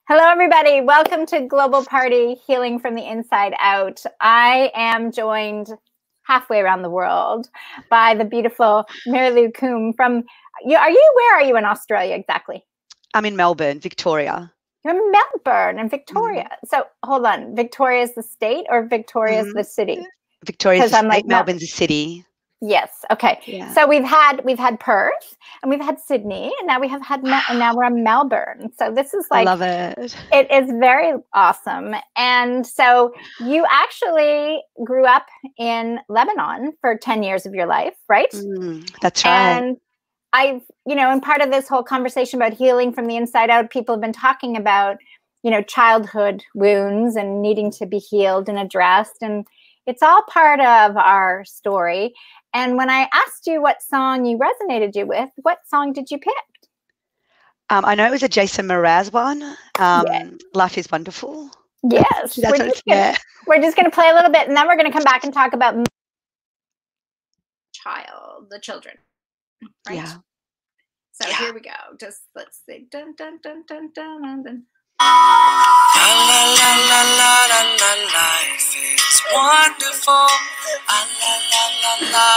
Hello, everybody. Welcome to Global Party Healing from the Inside Out. I am joined halfway around the world by the beautiful Marilu Coombe from, where are you in Australia exactly? I'm in Melbourne, Victoria. You're in Melbourne and Victoria. So hold on, Victoria is the state or Victoria is the city? Victoria's the state, Melbourne's the city. Yes. Okay. Yeah. So we've had Perth and we've had Sydney and now now we're in Melbourne. So this is like, I love it. It is very awesome. And so you actually grew up in Lebanon for 10 years of your life, right? That's right. And and part of this whole conversation about healing from the inside out, people have been talking about, childhood wounds and needing to be healed and addressed. And it's all part of our story. And when I asked you what song you resonated with, what song did you pick? I know it was a Jason Mraz one. Life is Wonderful. Yes. We're just going to play a little bit and then we're going to come back and talk about the children. Right? Yeah. So here we go. Just let's see. Dun, dun, dun, dun, dun, dun, dun. La la la la la la la, life is wonderful. La la la la la la la,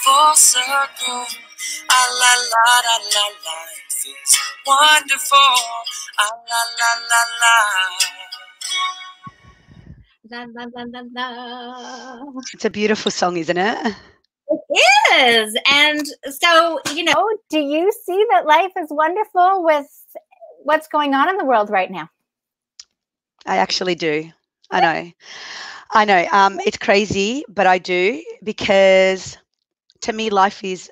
full circle. La la la la la, life is wonderful. La la la la la. La, la, la, la, la. It's a beautiful song, isn't it? It is. And so, do you see that life is wonderful with what's going on in the world right now? I actually do. I know. It's crazy, but I do, because to me, life is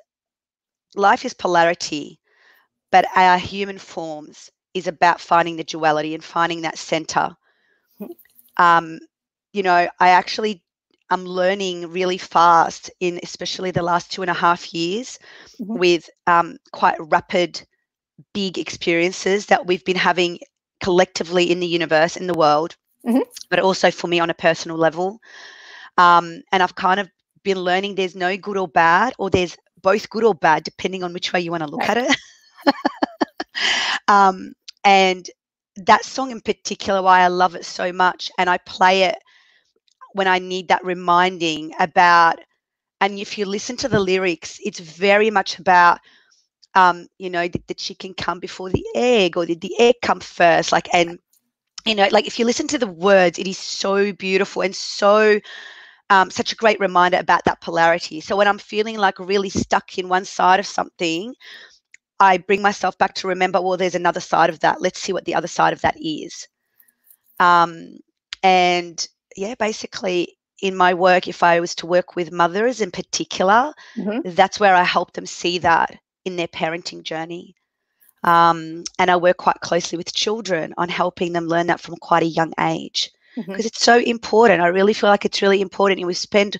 polarity, but our human forms is about finding the duality and finding that center. I'm learning really fast in especially the last 2.5 years with quite rapid, big experiences that we've been having collectively in the universe, in the world, but also for me on a personal level. And I've kind of been learning there's no good or bad, or there's both good or bad, depending on which way you want to look at it. And that song in particular, why I love it so much, and I play it when I need that reminding about, and if you listen to the lyrics, it's very much about, did the chicken come before the egg, or did the egg come first? If you listen to the words, it is so beautiful and so such a great reminder about that polarity. So when I'm feeling like really stuck in one side of something, I bring myself back to remember, well, there's another side of that. Let's see what the other side of that is. And yeah, basically in my work, if I was to work with mothers in particular, that's where I help them see that in their parenting journey. And I work quite closely with children on helping them learn that from quite a young age, because it's so important. I really feel like it's really important. And we spend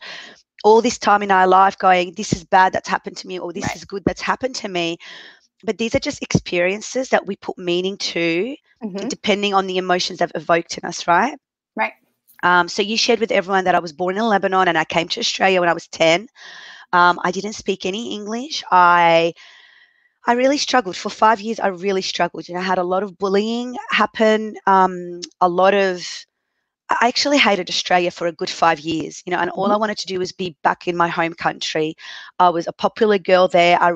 all this time in our life going, this is bad that's happened to me, or this is good that's happened to me. But these are just experiences that we put meaning to, depending on the emotions they've evoked in us, right? Right. So you shared with everyone that I was born in Lebanon and I came to Australia when I was 10. I didn't speak any English. I really struggled. For 5 years, I really struggled. I had a lot of bullying happen, I actually hated Australia for a good 5 years, and all I wanted to do was be back in my home country. I was a popular girl there. I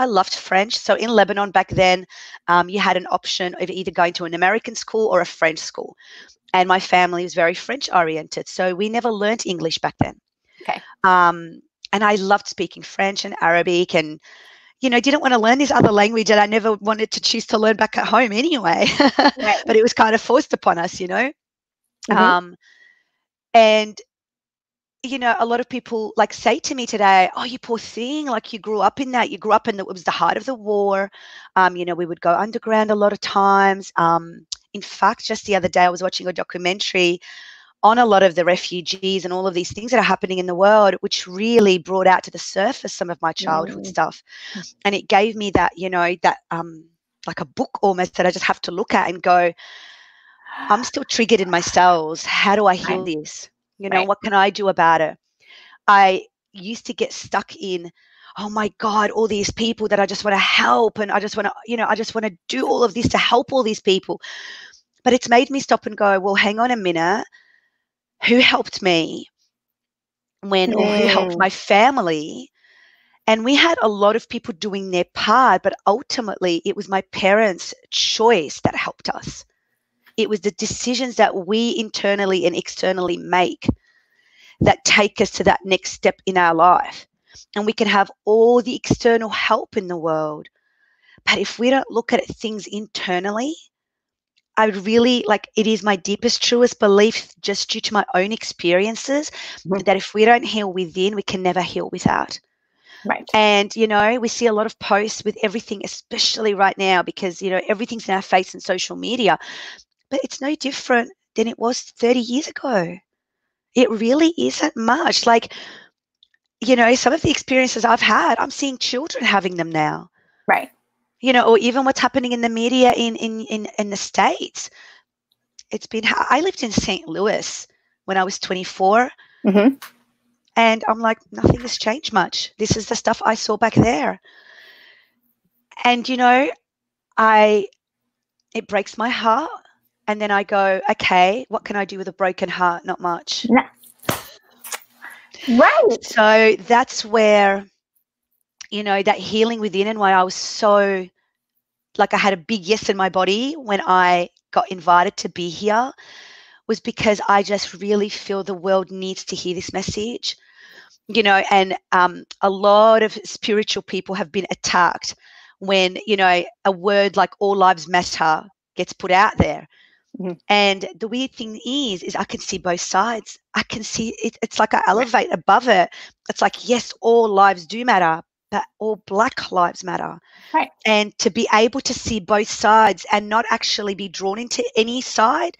loved French. So in Lebanon back then, you had an option of either going to an American school or a French school. And my family was very French oriented. So we never learned English back then. Okay. And I loved speaking French and Arabic, and didn't want to learn this other language that I never wanted to choose to learn back at home anyway. Right. But it was kind of forced upon us, And, a lot of people say to me today, oh, you poor thing, you grew up in that. You grew up it was the height of the war. We would go underground a lot of times. In fact, just the other day, I was watching a documentary on a lot of the refugees and all of these things that are happening in the world, which really brought out to the surface some of my childhood stuff. And it gave me that, like a book almost that I just have to look at and go, I'm still triggered in my cells. How do I heal this? What can I do about it? I used to get stuck in, oh my God, all these people that I just want to help, and I just want to, I just want to do all of this to help all these people. But it's made me stop and go, well, hang on a minute. Who helped me or who helped my family? And we had a lot of people doing their part, but ultimately it was my parents' choice that helped us. It was the decisions that we internally and externally make that take us to that next step in our life. And we can have all the external help in the world, but if we don't look at things internally, I would really, it is my deepest, truest belief, just due to my own experiences, that if we don't heal within, we can never heal without. Right. And, we see a lot of posts with everything, especially right now, because, everything's in our face in social media, but it's no different than it was 30 years ago. It really isn't much. Some of the experiences I've had, I'm seeing children having them now. Right. Or even what's happening in the media in the States. I lived in St. Louis when I was 24. Mm-hmm. And I'm like, nothing has changed much. This is the stuff I saw back there. And, it breaks my heart. And then I go, okay, what can I do with a broken heart? Not much. No. Right. So that's where, that healing within, and why I was so, I had a big yes in my body when I got invited to be here, was because I just really feel the world needs to hear this message. And a lot of spiritual people have been attacked when, a word like all lives matter gets put out there. Mm-hmm. And the weird thing is I can see both sides. I can see it. It's like I elevate above it. It's like, yes, all lives do matter, but all Black lives matter. Right. And to be able to see both sides and not actually be drawn into any side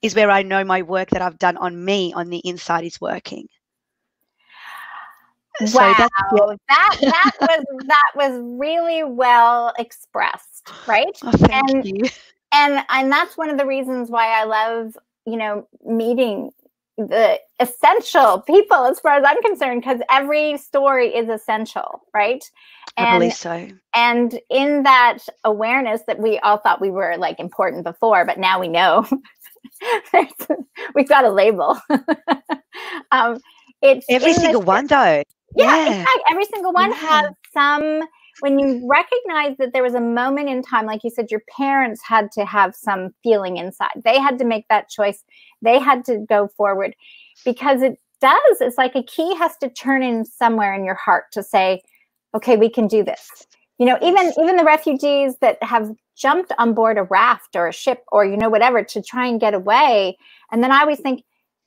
is where I know my work that I've done on me on the inside is working. Wow, so that was really well expressed, right? Oh, thank you. And that's one of the reasons why I love, meeting the essential people, as far as I'm concerned, because every story is essential, right? I believe so. And in that awareness that we all thought we were important before, but now we know we've got a label. It's every single one, though. Yeah, exactly. Every single one has some. When you recognize that there was a moment in time, like you said, your parents had to have some feeling inside. They had to make that choice. They had to go forward, because it's like a key has to turn in somewhere in your heart to say, okay, we can do this. Even the refugees that have jumped on board a raft or a ship or, whatever, to try and get away. And then I always think,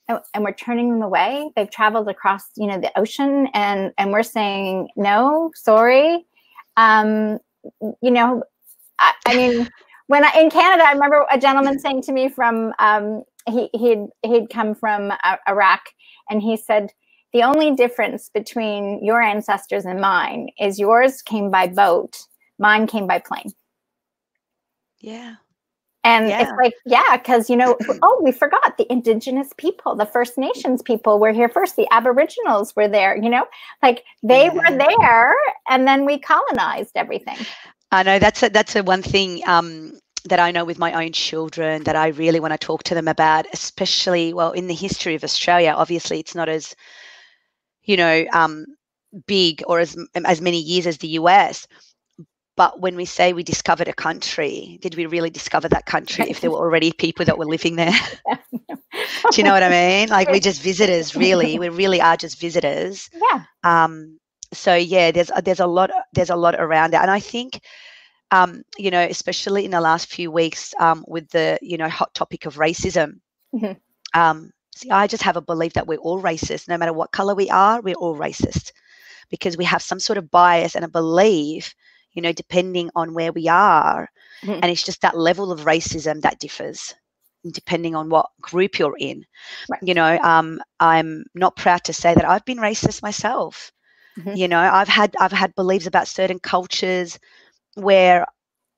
and we're turning them away. They've traveled across, the ocean, and we're saying, no, sorry. I mean, in Canada, I remember a gentleman saying to me from, he'd come from Iraq, and he said, the only difference between your ancestors and mine is yours came by boat, mine came by plane. Yeah. And it's like, because, we forgot the Indigenous people, the First Nations people were here first. The Aboriginals were there, they were there, and then we colonized everything. I know that's a one thing that I know with my own children that I really want to talk to them about, especially, in the history of Australia. Obviously, it's not as, big or as many years as the US. But when we say we discovered a country, did we really discover that country if there were already people that were living there? Do you know what I mean? We're just visitors, really. We really are just visitors. Yeah. So there's a lot around it, and I think, especially in the last few weeks, with the hot topic of racism. See, I just have a belief that we're all racist, no matter what color we are. We're all racist because we have some sort of bias and a belief. Depending on where we are. And it's just that level of racism that differs depending on what group you're in. Right. I'm not proud to say that I've been racist myself. I've had beliefs about certain cultures where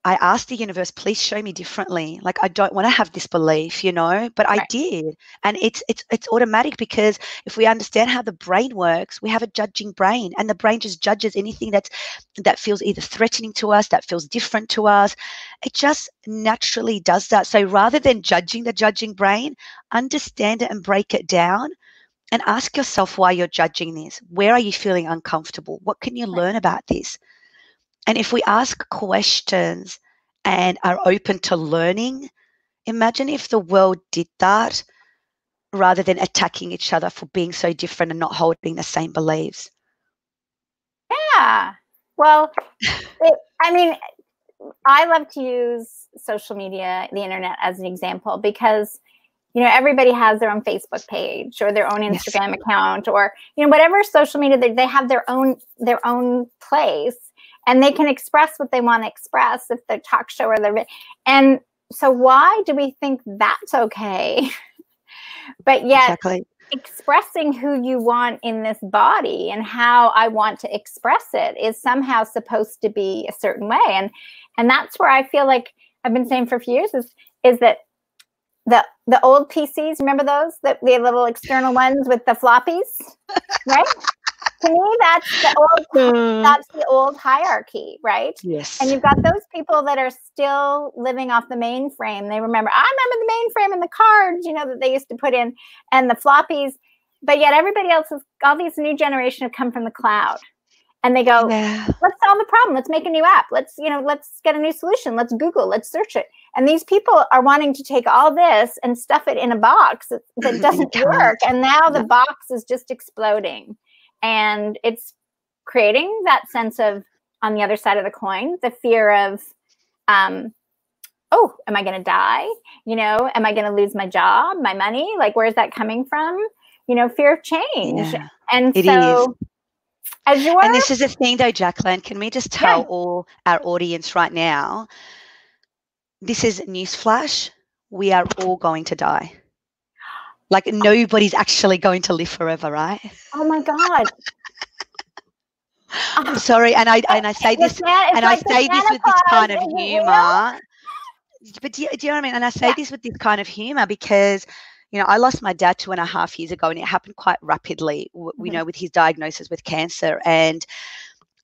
I asked the universe, please show me differently. Like, I don't want to have this belief, but I did. And it's automatic, because if we understand how the brain works, we have a judging brain, and the brain just judges anything that feels either threatening to us, that feels different to us. It just naturally does that. So rather than judging the judging brain, understand it and break it down. And ask yourself why you're judging this. Where are you feeling uncomfortable? What can you learn about this? And if we ask questions and are open to learning, imagine if the world did that rather than attacking each other for being so different and not holding the same beliefs. Yeah. Well, I love to use social media, the internet, as an example, because everybody has their own Facebook page or their own Instagram account, or whatever social media they have their own place, and they can express what they want to express, if they're talk show or and so why do we think that's okay? But yet expressing who you want in this body and how I want to express it is somehow supposed to be a certain way, and that's where I feel like I've been saying for a few years is that the old PCs, remember those? The little external ones with the floppies, right? To me, that's the old hierarchy, right? Yes. And you've got those people that are still living off the mainframe. I remember the mainframe and the cards, that they used to put in, and the floppies. But yet everybody else all these new generation have come from the cloud. And they go, let's solve the problem. Let's make a new app. Let's get a new solution. Let's Google, let's search it. And these people are wanting to take all this and stuff it in a box that doesn't work. And now the box is just exploding. And it's creating that sense of, on the other side of the coin, the fear of, am I going to die? Am I going to lose my job, my money? Like, where's that coming from? Fear of change. Yeah, and it so... is. And this is the thing, though, Jacqueline, can we just tell all our audience right now, this is newsflash, we are all going to die. Like, nobody's actually going to live forever, right? Oh my God. I'm sorry, and I say this, and I say this with this kind of humor. But do you know what I mean? And I say this with this kind of humor because, I lost my dad 2.5 years ago, and it happened quite rapidly, with his diagnosis with cancer. And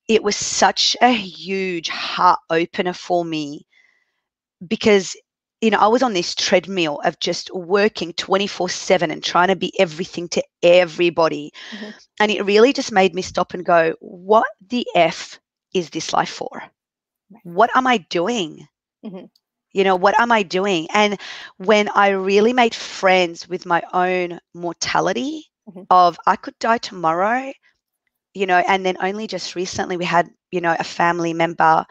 it was such a huge heart opener for me because, I was on this treadmill of just working 24/7 and trying to be everything to everybody. Mm-hmm. And it really just made me stop and go, what the F is this life for? What am I doing? Mm-hmm. What am I doing? And when I really made friends with my own mortality of I could die tomorrow, and then only just recently we had, a family member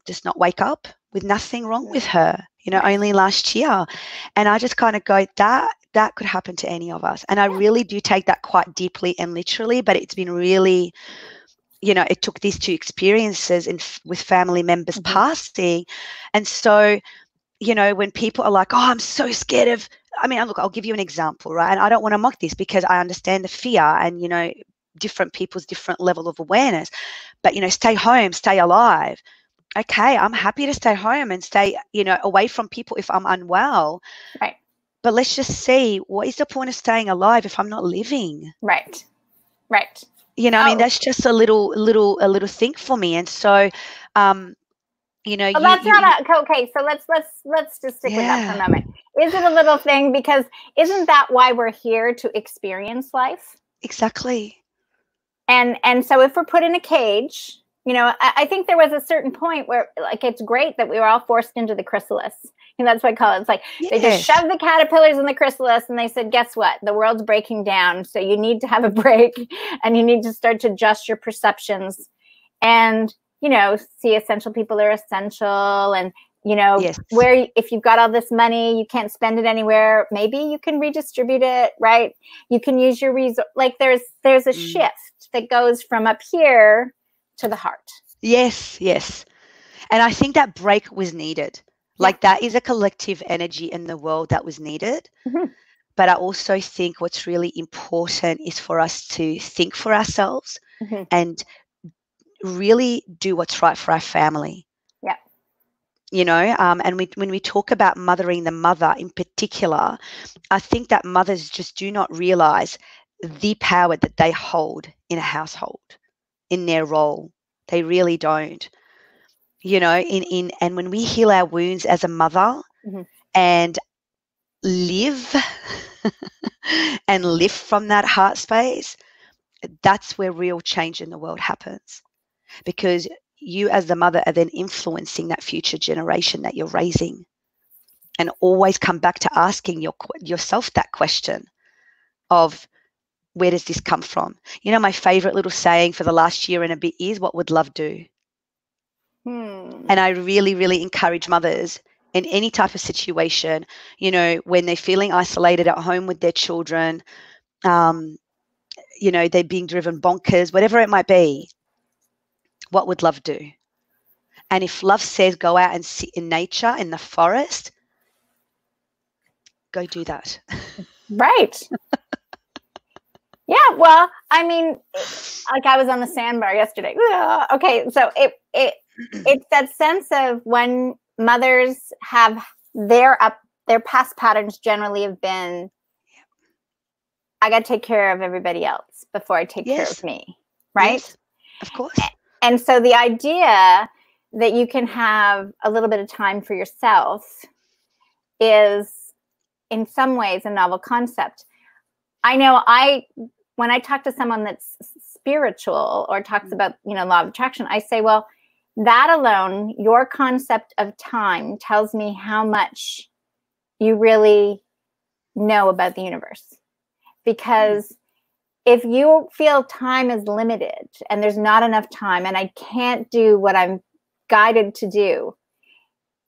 just not wake up with nothing wrong with her, only last year. And I just kind of go, that could happen to any of us. And I really do take that quite deeply and literally, but it's been really, it took these two experiences with family members passing. And so, when people are like, oh, I'm so scared of, look, I'll give you an example, right? And I don't want to mock this because I understand the fear and, different people's different level of awareness, but, stay home, stay alive. Okay, I'm happy to stay home and stay, away from people if I'm unwell. Right. But let's just see, what is the point of staying alive if I'm not living? Right. That's just a little thing for me. And so, well, that's not okay. So let's just stick with that for a moment. Is it a little thing? Because isn't that why we're here, to experience life? Exactly. And so if we're put in a cage, I think there was a certain point where, like, it's great that we were all forced into the chrysalis. And that's what I call it. It's like they just shoved the caterpillars in the chrysalis and they said, guess what? The world's breaking down. So you need to have a break and you need to start to adjust your perceptions and, see essential people are essential. And, where if you've got all this money, you can't spend it anywhere. Maybe you can redistribute it, right? You can use your like there's a shift that goes from up here to the heart. Yes. And I think that break was needed. Like, that is a collective energy in the world that was needed. Mm-hmm. But I also think what's really important is for us to think for ourselves and really do what's right for our family. Yeah. And when we talk about mothering the mother in particular, I think that mothers just do not realize the power that they hold in a household, in their role. They really don't. And when we heal our wounds as a mother and live and live from that heart space, that's where real change in the world happens, because you as the mother are then influencing that future generation that you're raising. And always come back to asking yourself that question of, where does this come from? My favorite little saying for the last year and a bit is, what would love do? And I really, really encourage mothers in any type of situation, when they're feeling isolated at home with their children, they're being driven bonkers, whatever it might be, what would love do? And if love says go out and sit in nature, in the forest, go do that. Right. Yeah, well, I mean, like I was on the sandbar yesterday. Okay, so it's that sense of when mothers have their past patterns generally have been, I got to take care of everybody else before I take care of me, right? Yes, of course. And so the idea that you can have a little bit of time for yourself is in some ways a novel concept. I know when I talk to someone that's spiritual or talks about, law of attraction, I say, well, that alone, your concept of time tells me how much you really know about the universe. Because if you feel time is limited and there's not enough time and I can't do what I'm guided to do,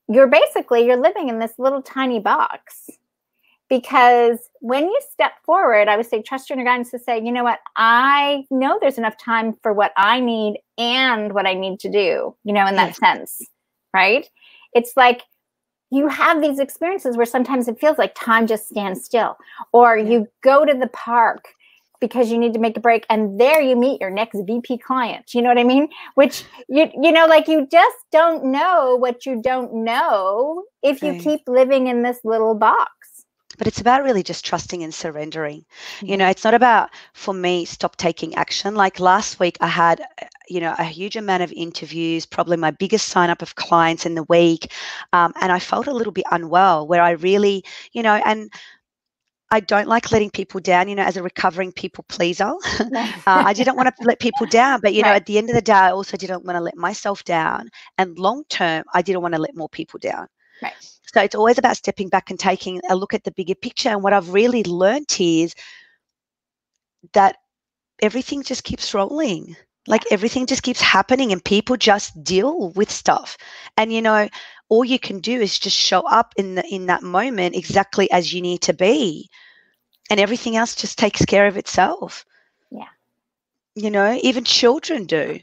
you're living in this little tiny box. Because when you step forward, I would say, trust your inner guidance to say, you know what, I know there's enough time for what I need and what I need to do, in that sense, right? It's like you have these experiences where sometimes it feels like time just stands still, or you go to the park because you need to make a break and there you meet your next VP client. You know what I mean? Which, like you just don't know what you don't know if you keep living in this little box. But it's about really just trusting and surrendering. It's not about, for me, stop taking action. Like last week, I had, a huge amount of interviews, probably my biggest sign up of clients in the week. And I felt a little bit unwell where I really, and I don't like letting people down, as a recovering people pleaser. I didn't want to let people down, but, at the end of the day, I also didn't want to let myself down. And long term, I didn't want to let more people down. Right. So it's always about stepping back and taking a look at the bigger picture. And what I've really learned is that everything just keeps rolling. Like everything just keeps happening and people just deal with stuff. And, all you can do is just show up in that moment exactly as you need to be. And everything else just takes care of itself. Yeah. Even children do.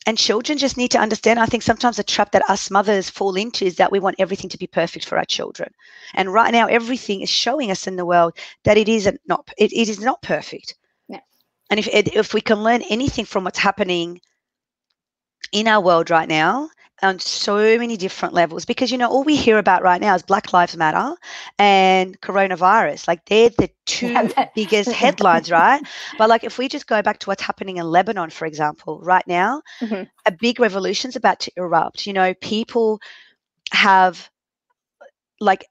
And children just need to understand, I think sometimes a trap that us mothers fall into is that we want everything to be perfect for our children. And right now, everything is showing us in the world that it is not perfect. Yeah. And if we can learn anything from what's happening in our world right now on so many different levels, because, all we hear about right now is Black Lives Matter and coronavirus. Like they're the two biggest headlines, right? But like if we just go back to what's happening in Lebanon, for example, right now, a big revolution's about to erupt. People have like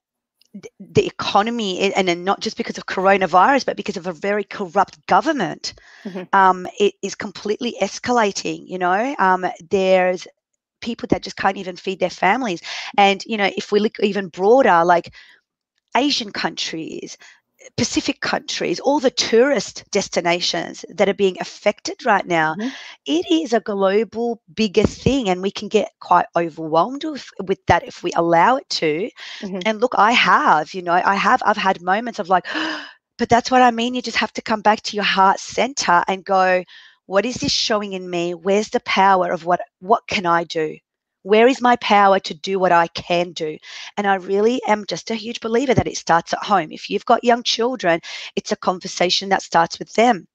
the economy, and then not just because of coronavirus, but because of a very corrupt government. It is completely escalating. There's people that just can't even feed their families. And, if we look even broader, like Asian countries, Pacific countries, all the tourist destinations that are being affected right now, it is a global bigger thing, and we can get quite overwhelmed with that if we allow it to. And look, I've had moments of like, but that's what I mean. You just have to come back to your heart center and go, what is this showing in me? Where's the power of what can I do? Where is my power to do what I can do? And I really am just a huge believer that it starts at home. If you've got young children, it's a conversation that starts with them.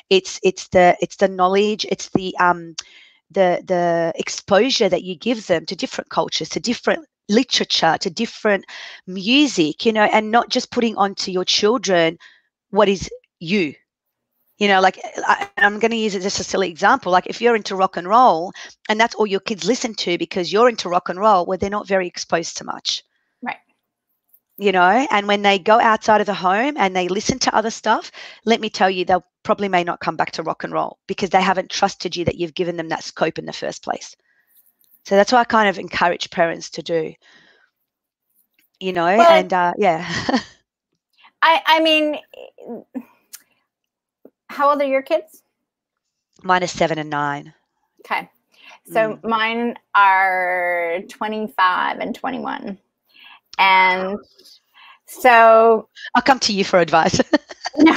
It's the knowledge, it's the exposure that you give them to different cultures, to different literature, to different music, and not just putting onto your children what is you. Like, I'm going to use it just a silly example. Like, if you're into rock and roll and that's all your kids listen to because you're into rock and roll, well, they're not very exposed to much. Right. And when they go outside of the home and they listen to other stuff, let me tell you, they'll probably may not come back to rock and roll because they haven't trusted you that you've given them that scope in the first place. So that's what I kind of encourage parents to do, Well, and yeah. I mean, how old are your kids? Mine is 7 and 9. Okay. So mine are 25 and 21. And so I'll come to you for advice. no,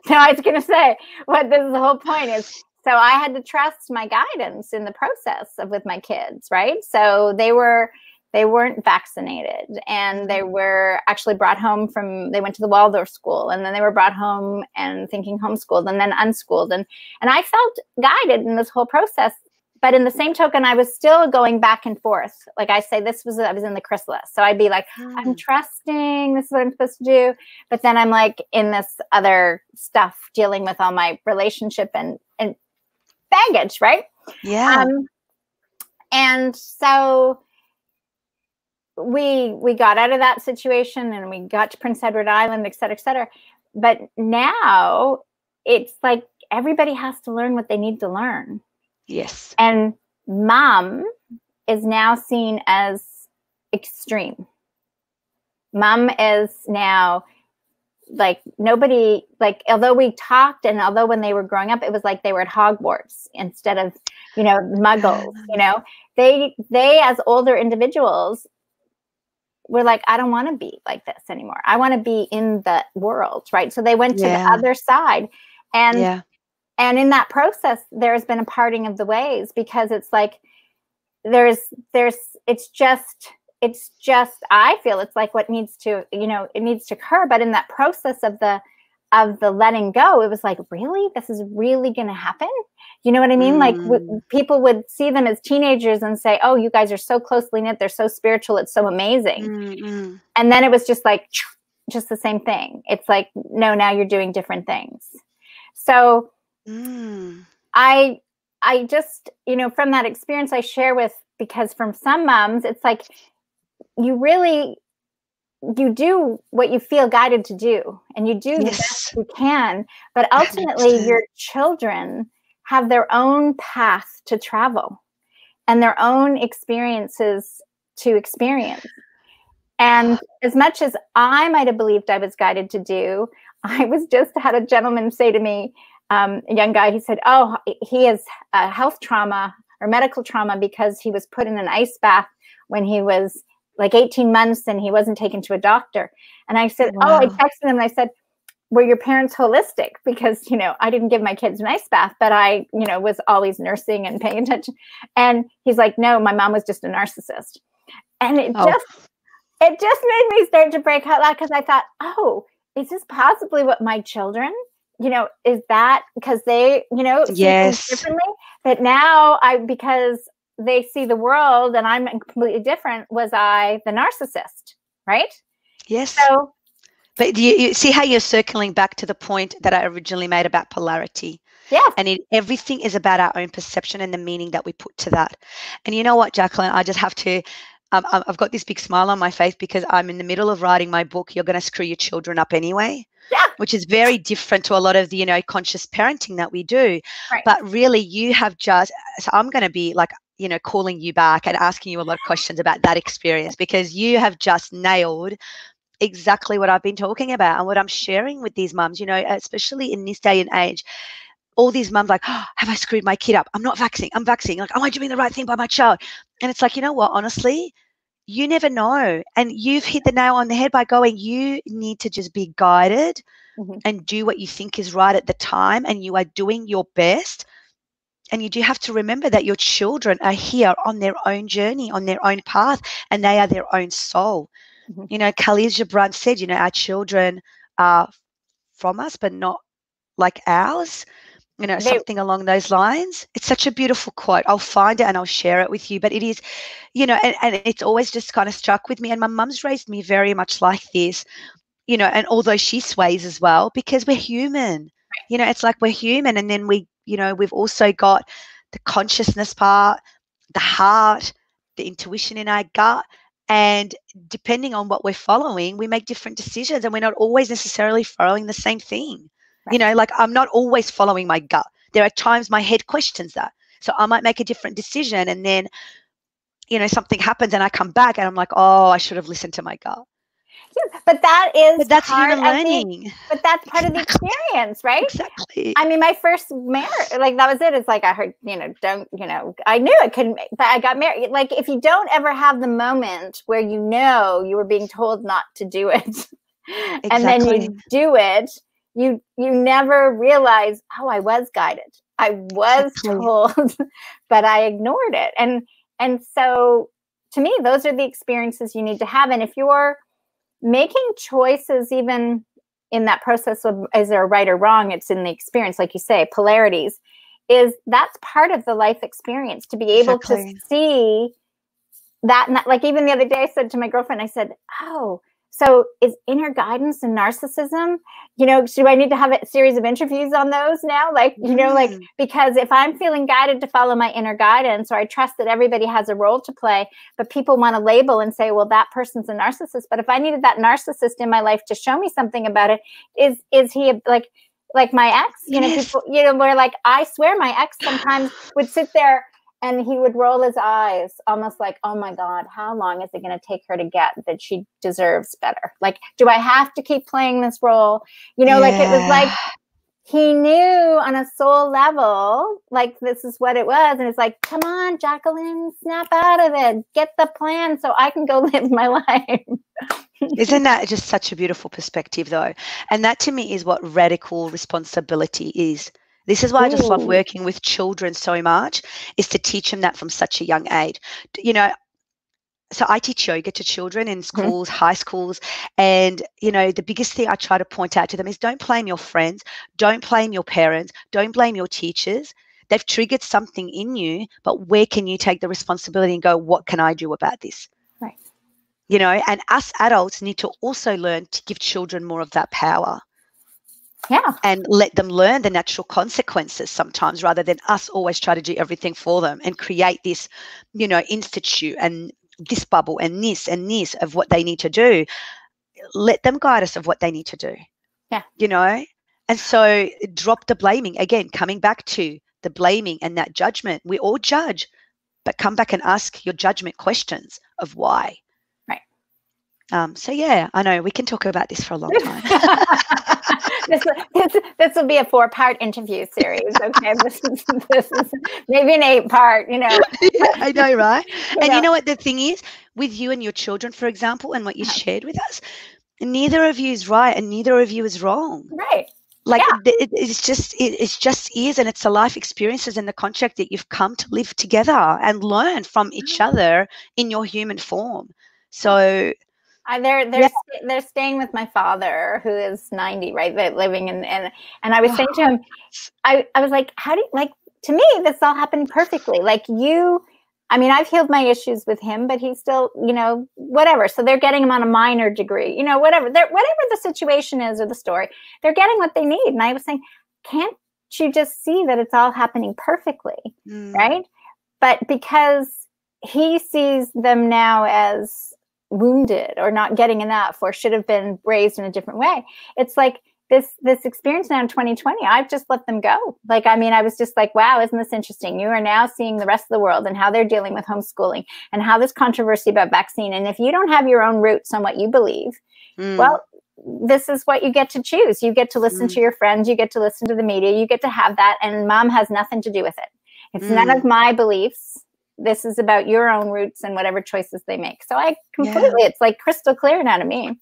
I was going to say, what this is the whole point is, so I had to trust my guidance in the process with my kids, right? So they weren't vaccinated, and they were actually brought home they went to the Waldorf school, and then they were brought home and thinking homeschooled and then unschooled. And I felt guided in this whole process. But in the same token, I was still going back and forth. Like I say, I was in the chrysalis. So I'd be like, I'm trusting, this is what I'm supposed to do. But then I'm like in this other stuff, dealing with all my relationship and baggage, right? Yeah. And so we got out of that situation and we got to Prince Edward Island, et cetera, et cetera. But now it's like everybody has to learn what they need to learn. Yes. And mom is now seen as extreme. Mom is now like nobody, like, although we talked and although when they were growing up, it was like they were at Hogwarts instead of, muggles, they as older individuals were like, I don't want to be like this anymore. I want to be in the world, right? So they went to the other side. And in that process, there's been a parting of the ways, because it's like it's just I feel it's like what needs to, it needs to occur. But in that process of the letting go, it was like, really, this is really going to happen? You know what I mean? Like people would see them as teenagers and say, oh, you guys are so closely knit. They're so spiritual. It's so amazing. And then it was just like, just the same thing. It's like, no, now you're doing different things. So I just, from that experience I share with, because from some moms, it's like, you do what you feel guided to do, and you do the best you can, but ultimately your children have their own path to travel and their own experiences to experience. And as much as I might have believed I was guided to do, I had a gentleman say to me, a young guy, he said, oh, he has a health trauma or medical trauma because he was put in an ice bath when he was like 18 months and he wasn't taken to a doctor. And I said, I texted him and I said, were your parents holistic? Because, I didn't give my kids an ice bath, but I, was always nursing and paying attention. And he's like, no, my mom was just a narcissist. And it just made me start to break out loud, because I thought, oh, is this possibly what my children, is that because they, see things differently? But now because they see the world and I'm completely different, was I the narcissist, right? Yes. So, but you see how you're circling back to the point that I originally made about polarity. Yes. And everything is about our own perception and the meaning that we put to that. And you know what, Jacqueline, I just have to, I've got this big smile on my face because I'm in the middle of writing my book, You're Going to Screw Your Children Up Anyway. Yeah. Which is very different to a lot of the, conscious parenting that we do. Right. But really you have so I'm going to be like, calling you back and asking you a lot of questions about that experience, because you have just nailed exactly what I've been talking about and what I'm sharing with these mums, especially in this day and age. All these mums like, oh, have I screwed my kid up? I'm not vaccinating. I'm vaccinating. Like, am I doing the right thing by my child? And it's like, you know what, honestly, you never know. And you've hit the nail on the head by going, you need to just be guided and do what you think is right at the time. And you are doing your best. And you do have to remember that your children are here on their own journey, on their own path, and they are their own soul. Khalil Gibran said, our children are from us, but not like ours. you know, something along those lines. It's such a beautiful quote. I'll find it and I'll share it with you. But it is, you know, and it's always just kind of struck with me. And my mum's raised me very much like this, you know, and although she sways as well, because we're human, you know, it's like we're human. And then we, you know, we've also got the consciousness part, the heart, the intuition in our gut. And depending on what we're following, we make different decisions, and we're not always necessarily following the same thing. Right. You know, like I'm not always following my gut. There are times my head questions that. So I might make a different decision, and then, you know, something happens and I come back and I'm like, oh, I should have listened to my gut. Yeah, but that's human learning. But that's part of the experience, right? Exactly. I mean, my first marriage, like that was it. It's like I heard, you know, don't, you know, I knew it couldn't, but I got married. Like if you don't ever have the moment where you know you were being told not to do it, exactly. And then you do it, you never realize, oh, I was guided. I was told, but I ignored it. And so to me, those are the experiences you need to have. And if you're making choices, even in that process of is there a right or wrong, it's in the experience, like you say, polarities, that's part of the life experience, to be able to see that. And that, like even the other day I said to my girlfriend, I said, oh, so is inner guidance and narcissism, you know, do I need to have a series of interviews on those now? Like, you know, like, because if I'm feeling guided to follow my inner guidance, or I trust that everybody has a role to play, but people want to label and say, well, that person's a narcissist. But if I needed that narcissist in my life to show me something about it, is he like my ex, you know, people, you know, where like, I swear my ex sometimes would sit there and he would roll his eyes almost like, oh my God, how long is it going to take her to get that she deserves better? Like, do I have to keep playing this role? You know, like it was like he knew on a soul level, like this is what it was. And it's like, come on, Jacqueline, snap out of it. Get the plan so I can go live my life. Isn't that just such a beautiful perspective though? And that to me is what radical responsibility is. This is why I just love working with children so much, is to teach them that from such a young age. You know, so I teach yoga to children in schools, high schools, and, you know, the biggest thing I try to point out to them is don't blame your friends, don't blame your parents, don't blame your teachers. They've triggered something in you, but where can you take the responsibility and go, what can I do about this? Right. You know, and us adults need to also learn to give children more of that power. Yeah. And let them learn the natural consequences sometimes, rather than us always try to do everything for them and create this, you know, institute and this bubble and this of what they need to do. Let them guide us of what they need to do. Yeah. You know, and so drop the blaming. Again, coming back to the blaming and that judgment. We all judge, but come back and ask your judgment questions of why. Right. So yeah, I know we can talk about this for a long time. This will be a 4-part interview series. Okay, this is maybe an 8-part. You know. Yeah, I know, right? You know what the thing is with you and your children, for example, and what you shared with us, neither of you is right and neither of you is wrong. Right. Like it's just is, and it's the life experiences and the contract that you've come to live together and learn from each other in your human form. So. They're staying with my father, who is 90, right? They're living and I was saying to him, I was like, how do you, like, to me, this all happened perfectly. Like I mean, I've healed my issues with him, but he's still, you know, whatever. So they're getting him on a minor degree, you know, whatever the situation is or the story, they're getting what they need. And I was saying, can't you just see that it's all happening perfectly, right? But because he sees them now as wounded or not getting enough or should have been raised in a different way, it's like this experience now in 2020, I've just let them go. Like, I mean, I was just like, wow, isn't this interesting? You are now seeing the rest of the world and how they're dealing with homeschooling and how this controversy about vaccine. And if you don't have your own roots on what you believe, well, this is what you get to choose. You get to listen to your friends. You get to listen to the media. You get to have that. And mom has nothing to do with it. It's none of my beliefs. This is about your own roots and whatever choices they make. So I completely, it's like crystal clear now to me.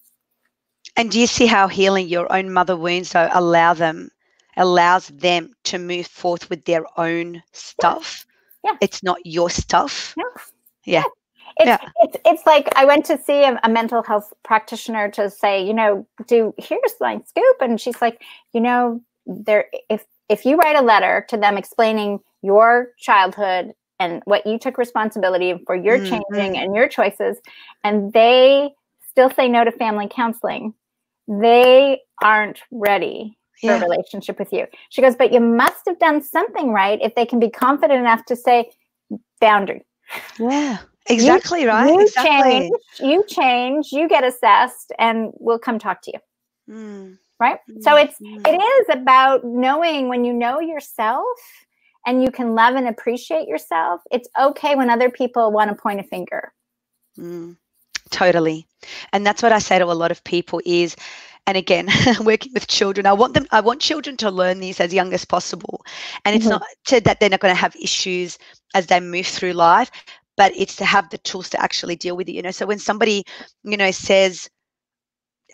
And do you see how healing your own mother wounds though allows them to move forth with their own stuff? Yeah. It's not your stuff. No. Yeah. It's like I went to see a mental health practitioner to say, you know, here's my scoop. And she's like, you know, if you write a letter to them explaining your childhood and what you took responsibility for your changing and your choices, and they still say no to family counseling, they aren't ready for a relationship with you. She goes, but you must have done something right if they can be confident enough to say boundary. Yeah, exactly, right? You Exactly. change, you get assessed, and we'll come talk to you. Right? So it is about knowing when you know yourself and you can love and appreciate yourself, it's okay when other people want to point a finger. Totally. And that's what I say to a lot of people is, and again, working with children, I want children to learn this as young as possible. And it's not that they're not going to have issues as they move through life, but it's to have the tools to actually deal with it. You know, so when somebody, you know, says,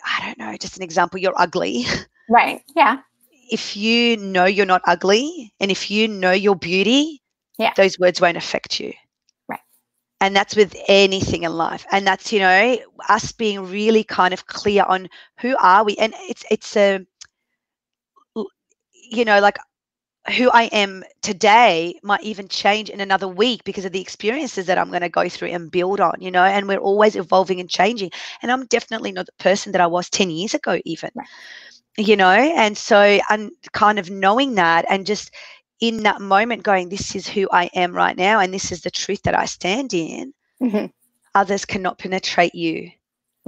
I don't know, just an example, you're ugly. Right. Yeah. If you know you're not ugly and if you know your beauty, those words won't affect you. Right. And that's with anything in life. And that's, you know, us being really kind of clear on who are we. And it's a, you know, like who I am today might even change in another week because of the experiences that I'm going to go through and build on, you know, and we're always evolving and changing. And I'm definitely not the person that I was 10 years ago even. Right. You know, and so I'm kind of knowing that and just in that moment going, this is who I am right now and this is the truth that I stand in. Others cannot penetrate you.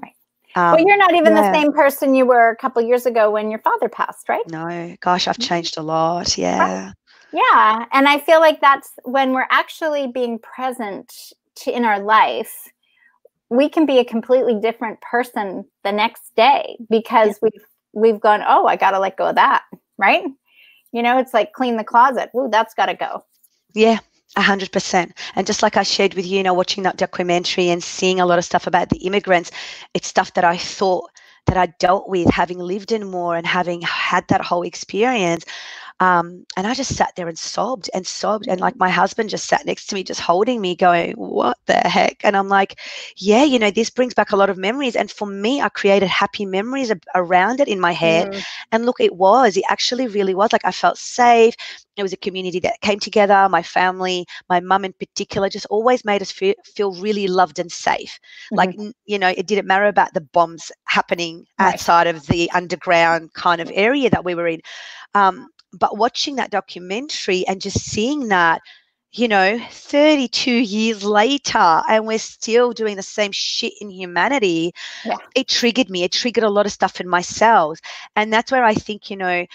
Right. Well, you're not even the same person you were a couple of years ago when your father passed, right? No, gosh, I've changed a lot. Yeah. Right. Yeah. And I feel like that's when we're actually being present in our life, we can be a completely different person the next day because we've gone, oh, I got to let go of that. Right. You know, it's like clean the closet. Ooh, that's got to go. Yeah, 100%. And just like I shared with you, you know, watching that documentary and seeing a lot of stuff about the immigrants, it's stuff that I thought that I dealt with having lived in more and having had that whole experience. And I just sat there and sobbed. And like my husband just sat next to me, just holding me going, what the heck? And I'm like, yeah, you know, this brings back a lot of memories. And for me, I created happy memories around it in my head. And look, it actually really was like I felt safe. It was a community that came together. My family, my mum in particular, just always made us feel really loved and safe. Like, you know, it didn't matter about the bombs happening outside of the underground kind of area that we were in. But watching that documentary and just seeing that, you know, 32 years later, and we're still doing the same shit in humanity, it triggered me. It triggered a lot of stuff in my cells. And that's where I think, you know,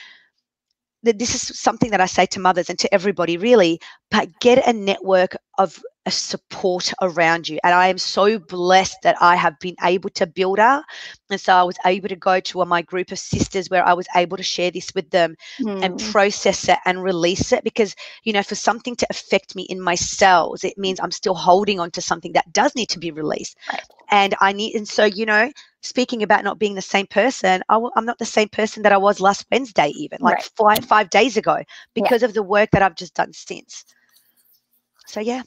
that this is something that I say to mothers and to everybody really, but get a network of a support around you. And I am so blessed that I have been able to build up. And so I was able to go to my group of sisters where I was able to share this with them and process it and release it because, you know, for something to affect me in my cells, it means I'm still holding on to something that does need to be released. Right. And so, you know, speaking about not being the same person, I'm not the same person that I was last Wednesday, even like 5 days ago, because of the work that I've just done since. So, yeah.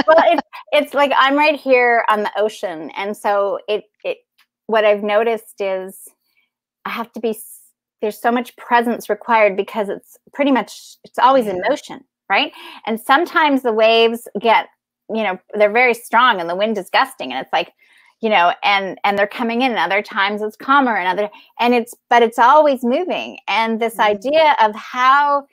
Well, it's like I'm right here on the ocean. And so what I've noticed is I have to there's so much presence required because it's always in motion, right? And sometimes the waves get, you know, they're very strong and the wind is gusting and it's like, you know, and they're coming in and other times it's calmer but it's always moving. And this idea of how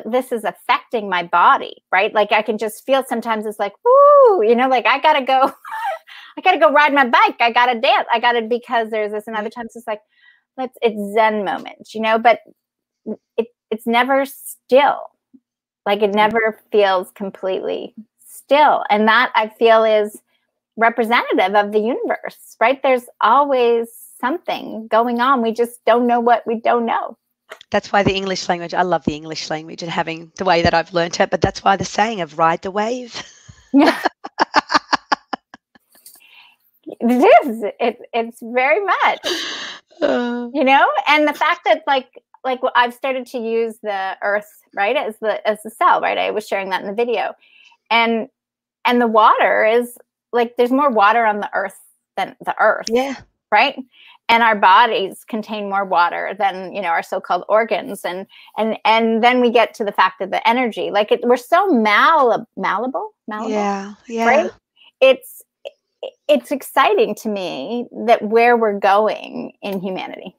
this is affecting my body, right? Like I can just feel sometimes it's like, woo, you know, like I gotta go ride my bike. I gotta dance. Because there's this, and other times it's like, it's Zen moments, you know, but it's never still. Like it never feels completely still. And that I feel is representative of the universe, right? There's always something going on. We just don't know what we don't know. That's why the English language, I love the English language and having the way that I've learned it, but that's why the saying of ride the wave. Yeah. It is. It's very much, you know, and the fact that like I've started to use the earth, right, as the cell, right? I was sharing that in the video, and the water is like, there's more water on the earth than the earth. Yeah. Right. and our bodies contain more water than, you know, our so-called organs, and then we get to the fact of the energy, like we're so malleable, Yeah. right? It's exciting to me that where we're going in humanity.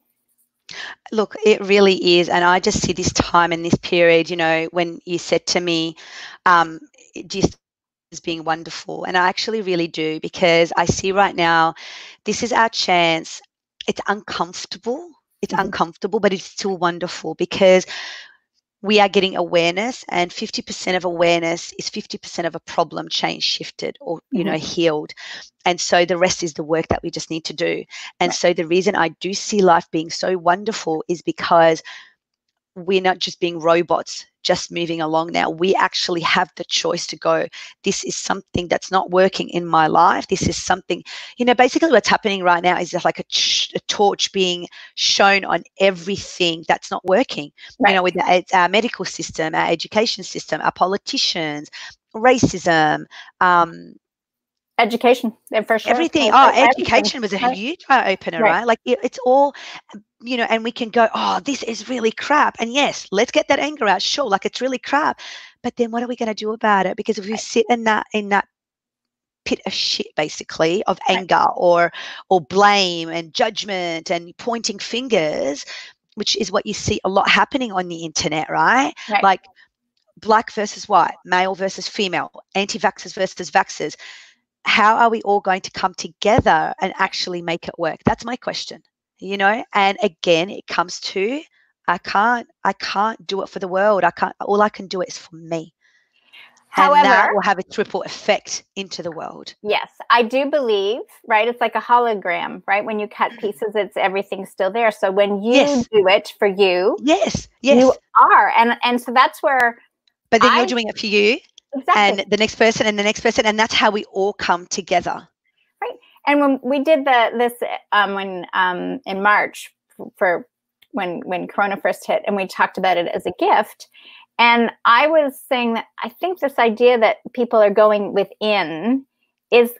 Look, it really is. And I just see this time and this period, you know, when you said to me, just as being wonderful. And I actually really do, because I see right now, this is our chance. It's uncomfortable. It's uncomfortable, but it's still wonderful, because we are getting awareness, and 50% of awareness is 50% of a problem change shifted or, you know, healed. And so the rest is the work that we just need to do. And so the reason I do see life being so wonderful is because we're not just being robots just moving along now. We actually have the choice to go, this is something that's not working in my life. This is something, you know, basically what's happening right now is just like a torch being shown on everything that's not working, you know, with our medical system, our education system, our politicians, racism, education, for sure. Everything. Education was a huge eye opener, right? Like it's all, you know, and we can go, oh, this is really crap. And yes, let's get that anger out. Sure, like it's really crap. But then what are we going to do about it? Because if we sit in that pit of shit, basically, of anger or blame and judgment and pointing fingers, which is what you see a lot happening on the internet, right? Like black versus white, male versus female, anti-vaxxers versus vaxxers. How are we all going to come together and actually make it work? That's my question, you know? And again, it comes to, I can't do it for the world. All I can do it is for me. However, and that will have a triple effect into the world. Yes, I do believe, right? It's like a hologram, right? When you cut pieces, everything's still there. So when you do it for you, you are. And so that's where. But then you're doing it for you. Exactly. And the next person and the next person, and that's how we all come together. Right. And when we did this in March for when Corona first hit, and we talked about it as a gift, and I was saying that I think this idea that people are going within is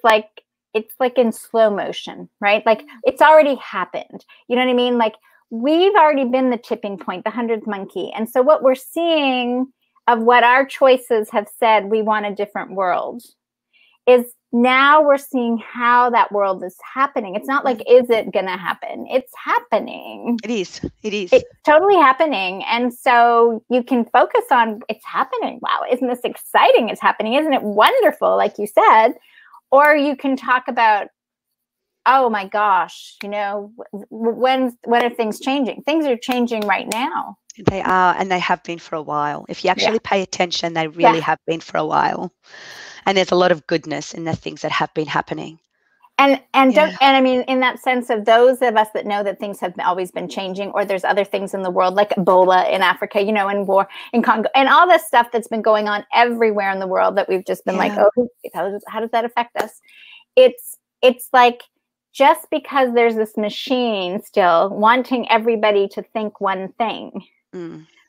like, it's like in slow motion, right? Like it's already happened. You know what I mean? Like we've already been the tipping point, the 100th monkey. And so what we're seeing of what our choices have said, we want a different world, is now we're seeing how that world is happening. It's not like, is it going to happen? It's happening. It is. It's totally happening. And so you can focus on, it's happening. Wow, isn't this exciting? It's happening. Isn't it wonderful? Like you said. Or you can talk about, oh my gosh, you know, when are things changing? Things are changing right now. They are, and they have been for a while. If you actually pay attention, they really have been for a while. And there's a lot of goodness in the things that have been happening. And I mean, in that sense of those of us that know that things have always been changing, or there's other things in the world like Ebola in Africa, you know, and war in Congo, and all this stuff that's been going on everywhere in the world that we've just been like, oh, how does that affect us? It's like, just because there's this machine still wanting everybody to think one thing.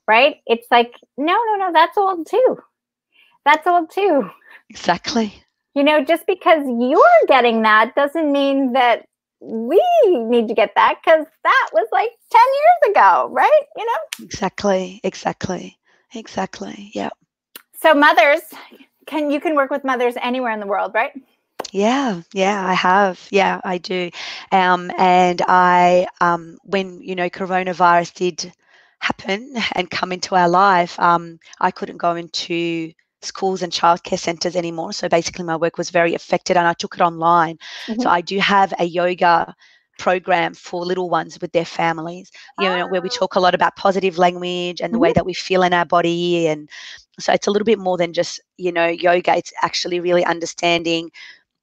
Right? It's like, no, that's old too. That's old too. Exactly. You know, just because you're getting that doesn't mean that we need to get that, because that was like 10 years ago, right? You know? Exactly. Yeah. So mothers, you can work with mothers anywhere in the world, right? Yeah, I have. Yeah, I do. And I, when, you know, coronavirus did happen and come into our life, I couldn't go into schools and childcare centers anymore. So basically my work was very affected, and I took it online. So I do have a yoga program for little ones with their families, you know, where we talk a lot about positive language and the way that we feel in our body. And so it's a little bit more than just, you know, yoga. It's actually really understanding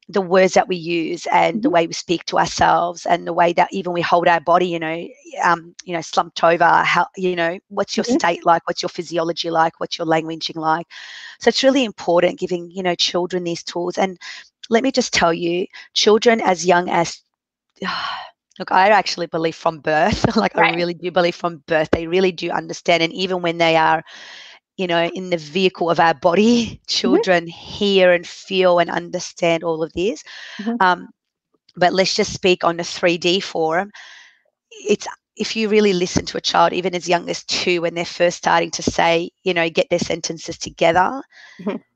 the words that we use and the way we speak to ourselves, and the way that even we hold our body, you know, slumped over, how, you know, what's your state like, what's your physiology like, what's your languaging like. So it's really important giving, you know, children these tools. And let me just tell you, children as young as, look, I actually believe from birth, like I really do believe from birth, they really do understand. And even when they are, you know, in the vehicle of our body, children hear and feel and understand all of this. But let's just speak on the 3D form. It's, if you really listen to a child, even as young as 2, when they're first starting to say, you know, get their sentences together,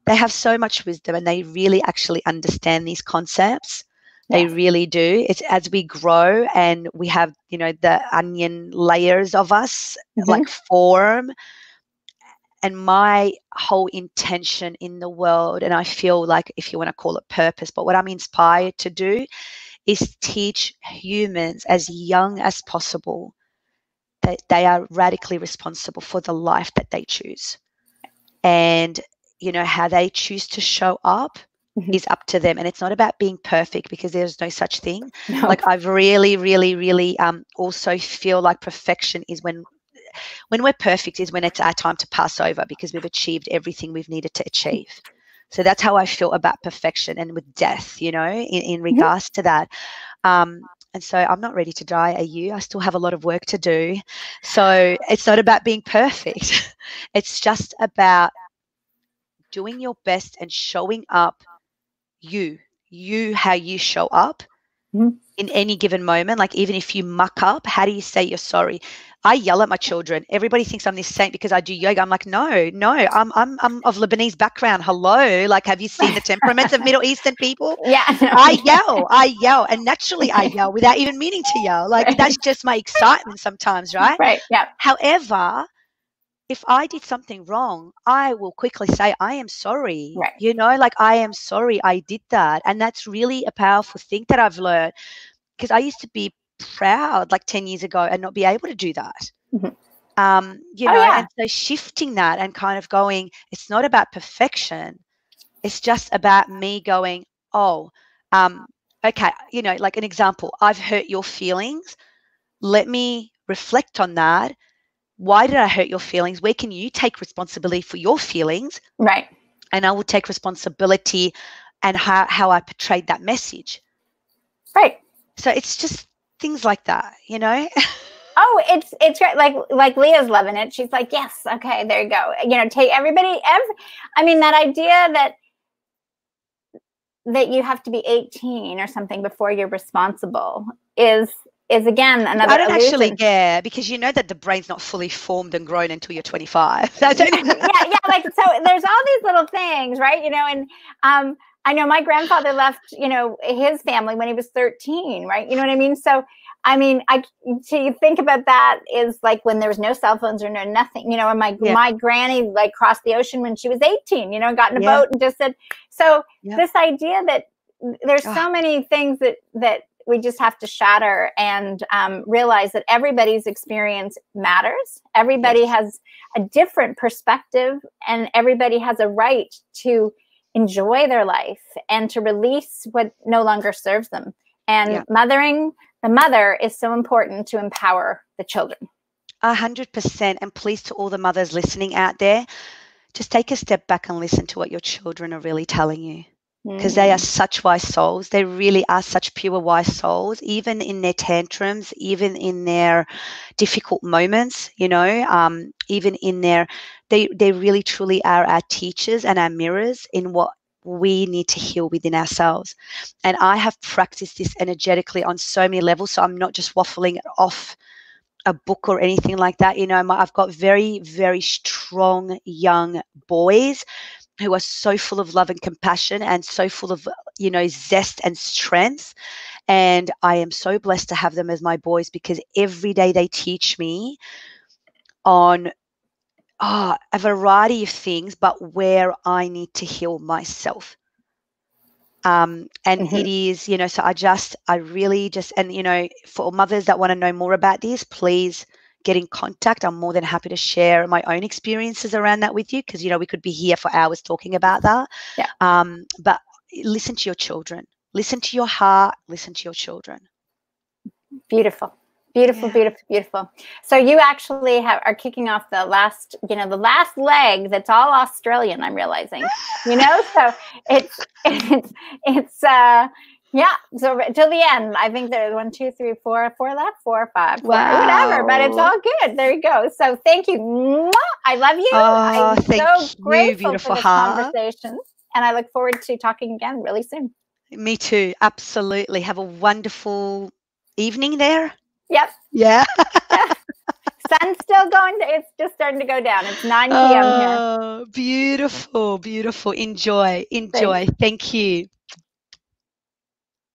they have so much wisdom and they really actually understand these concepts. They really do. It's as we grow and we have, you know, the onion layers of us like form. And my whole intention in the world, and I feel like, if you want to call it purpose, but what I'm inspired to do is teach humans as young as possible that they are radically responsible for the life that they choose. And, you know, how they choose to show up is up to them. And it's not about being perfect, because there's no such thing. No. Like, I've really also feel like perfection is when we're perfect is when it's our time to pass over, because we've achieved everything we've needed to achieve. So that's how I feel about perfection and with death, you know, in regards to that. And so I'm not ready to die, are you? I still have a lot of work to do. So it's not about being perfect. It's just about doing your best and showing up you how you show up in any given moment. Like, even if you muck up, how do you say you're sorry? I yell at my children. Everybody thinks I'm this saint because I do yoga. I'm like, no, I'm of Lebanese background. Hello. Like, have you seen the temperaments of Middle Eastern people? Yeah. No. I yell. And naturally I yell without even meaning to yell. Like, that's just my excitement sometimes, right? Right. Yeah. However, if I did something wrong, I will quickly say, I am sorry. Right. You know, like, I am sorry I did that. And that's really a powerful thing that I've learned, because I used to be proud like 10 years ago and not be able to do that. You know, and so shifting that and kind of going, it's not about perfection. It's just about me going, okay, you know, like an example, I've hurt your feelings. Let me reflect on that. Why did I hurt your feelings? Where can you take responsibility for your feelings? Right. And I will take responsibility and how I portrayed that message. Right. So it's just things like that, you know? Oh, it's great. Like Leah's loving it. She's like, yes, okay, there you go. You know, take I mean, that idea that you have to be 18 or something before you're responsible is again another. I don't illusion. Actually, yeah, because you know that the brain's not fully formed and grown until you're 25. yeah, like, so there's all these little things, right? You know, and I know my grandfather left, you know, his family when he was 13, right? You know what I mean? So, I mean, to think about that is like when there was no cell phones or no nothing, you know, and my granny like crossed the ocean when she was 18, you know, got in a boat and just said, so this idea that there's so many things that we just have to shatter and realize that everybody's experience matters. Everybody has a different perspective, and everybody has a right to enjoy their life and to release what no longer serves them. And mothering the mother is so important to empower the children. 100%. And please, to all the mothers listening out there, just take a step back and listen to what your children are really telling you, because they are such wise souls. They really are such pure wise souls, even in their tantrums, even in their difficult moments, you know, even in their, they really truly are our teachers and our mirrors in what we need to heal within ourselves. And I have practiced this energetically on so many levels. So I'm not just waffling it off a book or anything like that. You know, I've got very, very strong young boys who are so full of love and compassion and so full of, you know, zest and strength. And I am so blessed to have them as my boys, because every day they teach me on a variety of things, but where I need to heal myself. And it is, you know, so I really just, and, you know, for mothers that want to know more about this, please get in contact. I'm more than happy to share my own experiences around that with you, because, you know, we could be here for hours talking about that. But listen to your children, listen to your heart, listen to your children. Beautiful. Beautiful. So you actually are kicking off the last leg that's all Australian, I'm realizing, you know, so it's so till the end. I think there's 1, 2, 3, 4 left, 4 or 5, whatever, but it's all good. There you go. So thank you. I love you. I'm so grateful for this conversation, and I look forward to talking again really soon. Me too. Absolutely. Have a wonderful evening there. Yep. Yeah. Yeah. Sun's still going. It's just starting to go down. It's 9 p.m. here. Oh, beautiful, beautiful. Enjoy. Thank you.